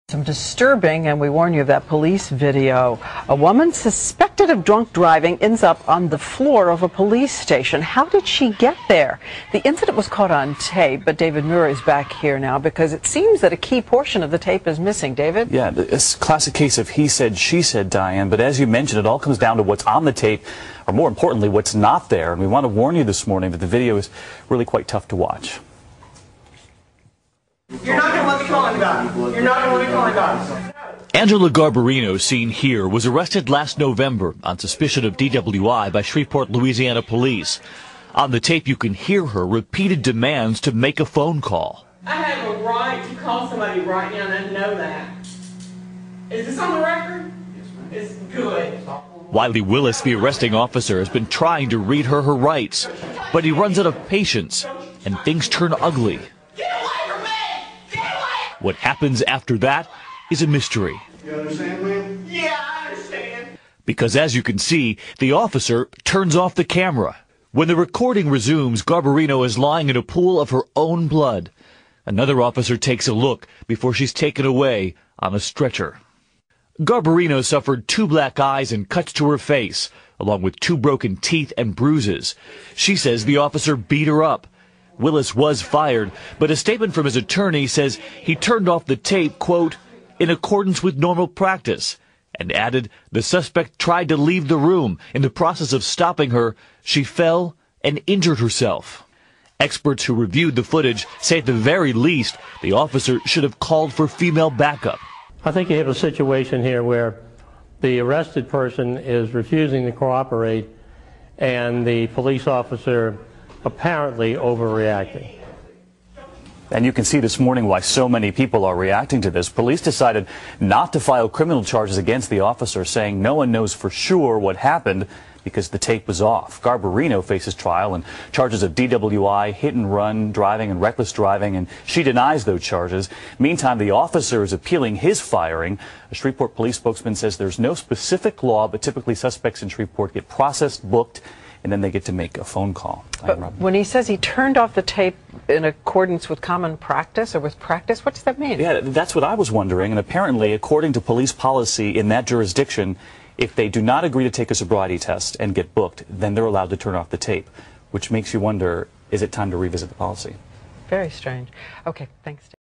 Some disturbing, and we warn you of that police video. A woman suspected of drunk driving ends up on the floor of a police station. How did she get there? The incident was caught on tape, but David Murray is back here now because it seems that a key portion of the tape is missing. David? Yeah, it's a classic case of he said, she said, Diane. But as you mentioned, it all comes down to what's on the tape, or more importantly, what's not there. And we want to warn you this morning that the video is really quite tough to watch. You're not going to let me call anybody. You're not going to let me call anybody. Angela Garbarino, seen here, was arrested last November on suspicion of DWI by Shreveport, Louisiana police. On the tape, you can hear her repeated demands to make a phone call. I have a right to call somebody right now, and I know that. Is this on the record? Yes, ma'am. It's good. Wiley Willis, the arresting officer, has been trying to read her rights, but he runs out of patience, and things turn ugly. What happens after that is a mystery. You understand, ma'am? Yeah, I understand. Because as you can see, the officer turns off the camera. When the recording resumes, Garbarino is lying in a pool of her own blood. Another officer takes a look before she's taken away on a stretcher. Garbarino suffered 2 black eyes and cuts to her face, along with 2 broken teeth and bruises. She says the officer beat her up. Willis was fired, but a statement from his attorney says he turned off the tape, quote, in accordance with normal practice, and added the suspect tried to leave the room. In the process of stopping her, she fell and injured herself. Experts who reviewed the footage say at the very least the officer should have called for female backup. I think you have a situation here where the arrested person is refusing to cooperate and the police officer apparently overreacting. And you can see this morning why so many people are reacting to this. Police decided not to file criminal charges against the officer, saying no one knows for sure what happened because the tape was off. Garbarino faces trial and charges of DWI, hit and run driving, and reckless driving, and she denies those charges. Meantime, the officer is appealing his firing. A Shreveport police spokesman says there's no specific law, but typically suspects in Shreveport get processed, booked, and then they get to make a phone call. But when he says he turned off the tape in accordance with common practice or with practice, what does that mean? Yeah, that's what I was wondering. And apparently, according to police policy in that jurisdiction, if they do not agree to take a sobriety test and get booked, then they're allowed to turn off the tape, which makes you wonder, is it time to revisit the policy? Very strange. Okay, thanks, Dave.